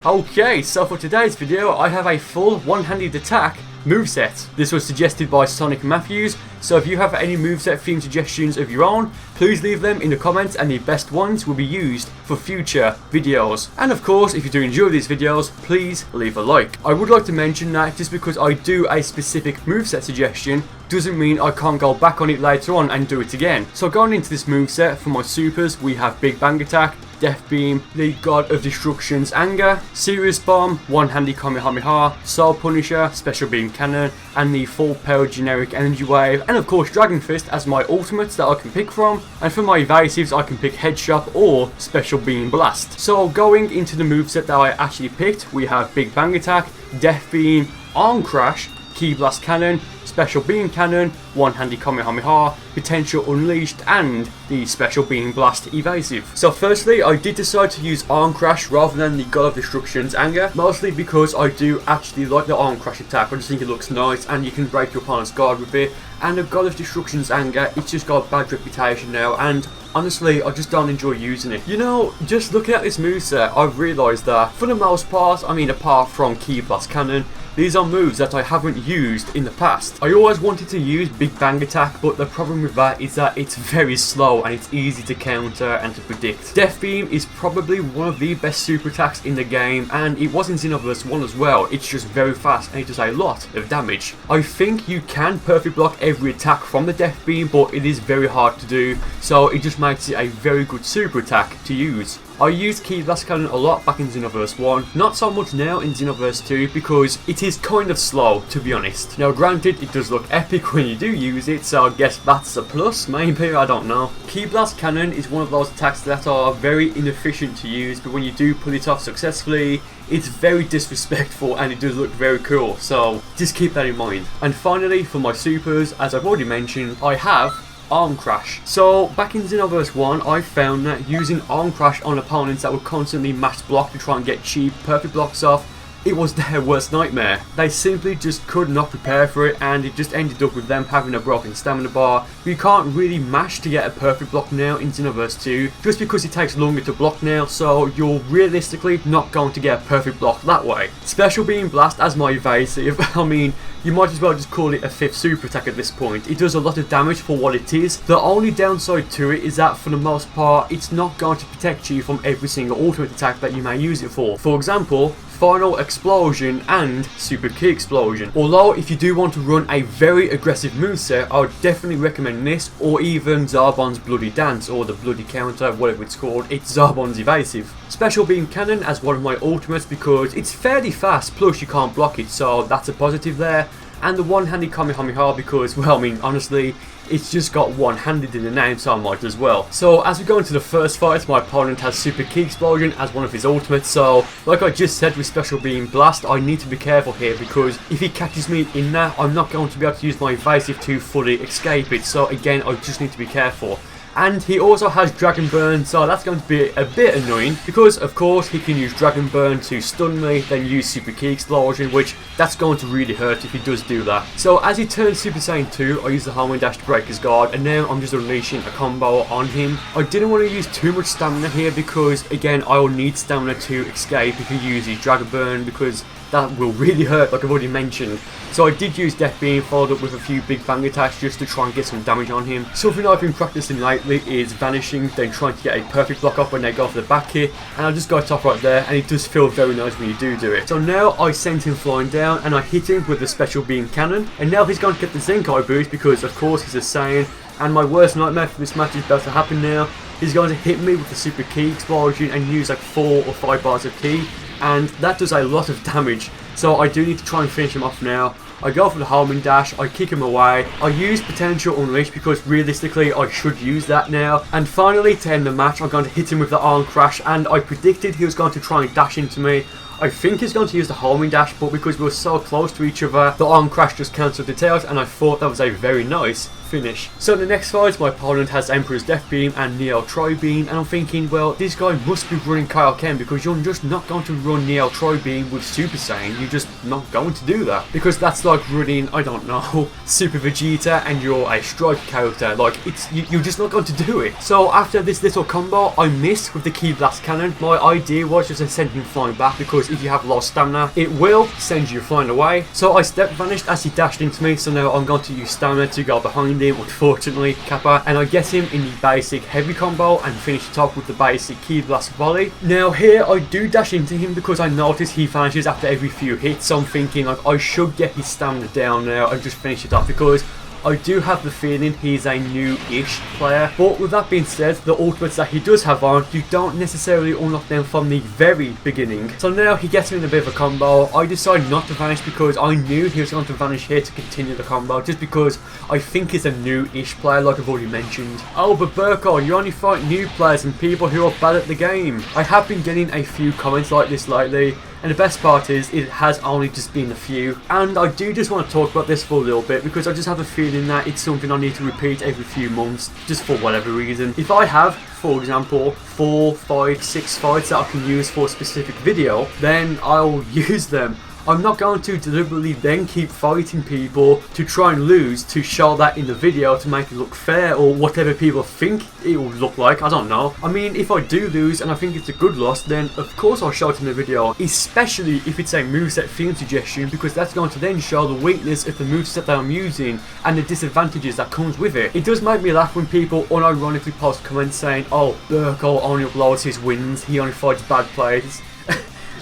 Okay, so for today's video, I have a full one-handed attack moveset. This was suggested by Sonic Matthews, so if you have any moveset theme suggestions of your own, please leave them in the comments and the best ones will be used for future videos. And of course, if you do enjoy these videos, please leave a like. I would like to mention that just because I do a specific moveset suggestion doesn't mean I can't go back on it later on and do it again. So going into this moveset, for my supers, we have Big Bang Attack, Death Beam, the God of Destruction's Anger, Serious Bomb, One-Handed Kamehameha, Soul Punisher, Special Beam Cannon, and the Full Power Generic Energy Wave, and of course Dragon Fist as my ultimates that I can pick from. And for my evasives, I can pick Headshot or Special Beam Blast. So going into the moveset that I actually picked, we have Big Bang Attack, Death Beam, Arm Crash, Ki Blast Cannon, Special Beam Cannon, One-Handed Kamehameha, Potential Unleashed, and the Special Beam Blast Evasive. So firstly, I did decide to use Arm Crash rather than the God of Destruction's Anger, mostly because I do actually like the Arm Crash attack. I just think it looks nice and you can break your opponent's guard with it. And the God of Destruction's Anger, it's just got a bad reputation now, and honestly, I just don't enjoy using it. You know, just looking at this moveset, I've realised that for the most part, I mean apart from Ki Blast Cannon, these are moves that I haven't used in the past. I always wanted to use Big Bang Attack, but the problem with that is that it's very slow and it's easy to counter and to predict. Death Beam is probably one of the best super attacks in the game, and it was in Xenoverse 1 as well. It's just very fast and it does a lot of damage. I think you can perfect block every attack from the Death Beam, but it is very hard to do, so it just makes it a very good super attack to use. I used Ki Blast Cannon a lot back in Xenoverse 1, not so much now in Xenoverse 2 because it is kind of slow, to be honest. Now granted, it does look epic when you do use it, so I guess that's a plus, maybe, I don't know. Ki Blast Cannon is one of those attacks that are very inefficient to use, but when you do pull it off successfully, it's very disrespectful and it does look very cool, so just keep that in mind. And finally, for my supers, as I've already mentioned, I have Arm Crash. So back in Xenoverse 1, I found that using Arm Crash on opponents that would constantly mash block to try and get cheap perfect blocks off, it was their worst nightmare. They simply just could not prepare for it, and it just ended up with them having a broken stamina bar. You can't really mash to get a perfect block now in Xenoverse 2, just because it takes longer to block now, so you're realistically not going to get a perfect block that way. Special Beam Blast as my evasive, I mean, you might as well just call it a 5th super attack at this point. It does a lot of damage for what it is. The only downside to it is that for the most part, it's not going to protect you from every single ultimate attack that you may use it for. For example, Final Explosion and Super Ki Explosion. Although if you do want to run a very aggressive moveset, I would definitely recommend this, or even Zarbon's Bloody Dance, or the Bloody Counter, whatever it's called. It's Zarbon's evasive. Special Beam Cannon as one of my ultimates because it's fairly fast, plus you can't block it, so that's a positive there. And the One-Handed Kamehameha because, well, I mean, honestly, it's just got one-handed in the name, so I might as well. So as we go into the first fight, my opponent has Super Ki Explosion as one of his ultimates, so like I just said with Special Beam Blast, I need to be careful here because if he catches me in that, I'm not going to be able to use my evasive to fully escape it, so again, I just need to be careful. And he also has Dragon Burn, so that's going to be a bit annoying because of course he can use Dragon Burn to stun me, then use Super Ki Explosion, which that's going to really hurt if he does do that. So as he turns Super Saiyan 2, I use the Homing Dash to break his guard, and now I'm just unleashing a combo on him. I didn't want to use too much stamina here because again, I will need stamina to escape if he uses Dragon Burn because that will really hurt, like I've already mentioned. So I did use Death Beam followed up with a few Big Bang attacks just to try and get some damage on him. Something I've been practicing lately is vanishing, then trying to get a perfect block up when they go for the back hit, and I just got it off right there, and it does feel very nice when you do it. So now I sent him flying down and I hit him with the Special Beam Cannon, and now he's going to get the Zenkai boost because of course he's a Saiyan, and my worst nightmare for this match is about to happen now. He's going to hit me with the Super Ki Explosion and use like 4 or 5 bars of Ki, and that does a lot of damage, so I do need to try and finish him off now. I go for the Homing Dash, I kick him away, I use Potential Unleash because realistically I should use that now, and finally to end the match I'm going to hit him with the Arm Crash, and I predicted he was going to try and dash into me. I think he's going to use the Homing Dash, but because we were so close to each other, the Arm Crash just cancelled it out, and I thought that was a very nice finish. So in the next fight, my opponent has Emperor's Death Beam and Neo Tri-Beam, and I'm thinking, well, this guy must be running Kaioken, because you're just not going to run Neo Tri-Beam with Super Saiyan. You're just not going to do that, because that's like running, I don't know, Super Vegeta, and you're a strike character. Like, you're just not going to do it. So after this little combo, I missed with the Ki Blast Cannon. My idea was just to send him flying back, because if you have low stamina, it will send you flying away. So I step vanished as he dashed into me, so now I'm going to use stamina to go behind him, unfortunately, Kappa, and I get him in the basic heavy combo and finish it off with the basic Ki Blast volley. Now here I do dash into him because I notice he vanishes after every few hits, so I'm thinking like I should get his stamina down now and just finish it off, because I do have the feeling he's a new-ish player. But with that being said, the ultimates that he does have on, you don't necessarily unlock them from the very beginning. So now he gets me in a bit of a combo. I decide not to vanish because I knew he was going to vanish here to continue the combo, just because I think he's a new-ish player, like I've already mentioned. Oh, but Burcol, you only fight new players and people who are bad at the game. I have been getting a few comments like this lately, and the best part is, it has only just been a few. And I do just want to talk about this for a little bit, because I just have a feeling that it's something I need to repeat every few months, just for whatever reason. If I have, for example, 4, 5, 6 fights that I can use for a specific video, then I'll use them. I'm not going to deliberately then keep fighting people to try and lose to show that in the video to make it look fair, or whatever people think it will look like. I don't know. I mean, if I do lose and I think it's a good loss, then of course I'll show it in the video, especially if it's a moveset theme suggestion, because that's going to then show the weakness of the moveset that I'm using and the disadvantages that comes with it. It does make me laugh when people unironically post comments saying, oh, Burcol only uploads his wins, he only fights bad players.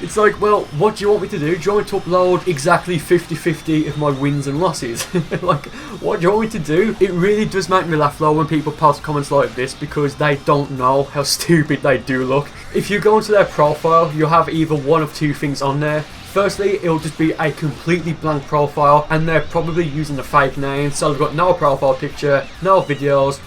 It's like, well, what do you want me to do? Do you want me to upload exactly 50-50 of my wins and losses? Like, what do you want me to do? It really does make me laugh though when people post comments like this, because they don't know how stupid they do look. If you go into their profile, you'll have either one of two things on there. Firstly, it'll just be a completely blank profile, and they're probably using a fake name, so they've got no profile picture, no videos,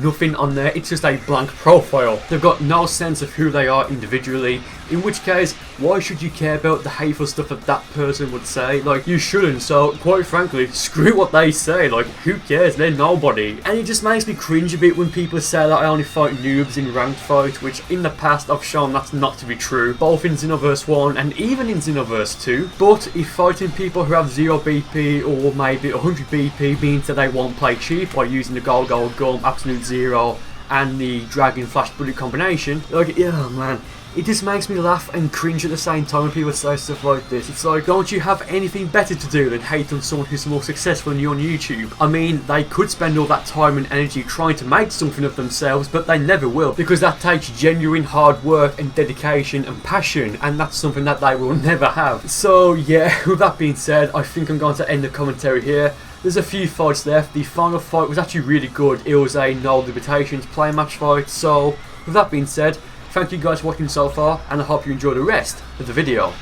nothing on there. It's just a blank profile. They've got no sense of who they are individually, in which case, why should you care about the hateful stuff that that person would say? Like, you shouldn't. So quite frankly, screw what they say. Like, who cares? They're nobody. And it just makes me cringe a bit when people say that I only fight noobs in ranked fights, which in the past I've shown that's not to be true, both in Xenoverse 1 and even in Xenoverse 2. But if fighting people who have 0 BP or maybe 100 BP means that they won't play cheap by using the Gold Gum, Absolute Zero and the Dragon Flash Bullet combination, like, yeah, man, it just makes me laugh and cringe at the same time when people say stuff like this. It's like, don't you have anything better to do than hate on someone who's more successful than you on YouTube? I mean, they could spend all that time and energy trying to make something of themselves, but they never will, because that takes genuine hard work and dedication and passion, and that's something that they will never have. So yeah, with that being said, I think I'm going to end the commentary here. There's a few fights left. The final fight was actually really good. It was a no limitations play match fight. So with that being said, thank you guys for watching so far, and I hope you enjoy the rest of the video.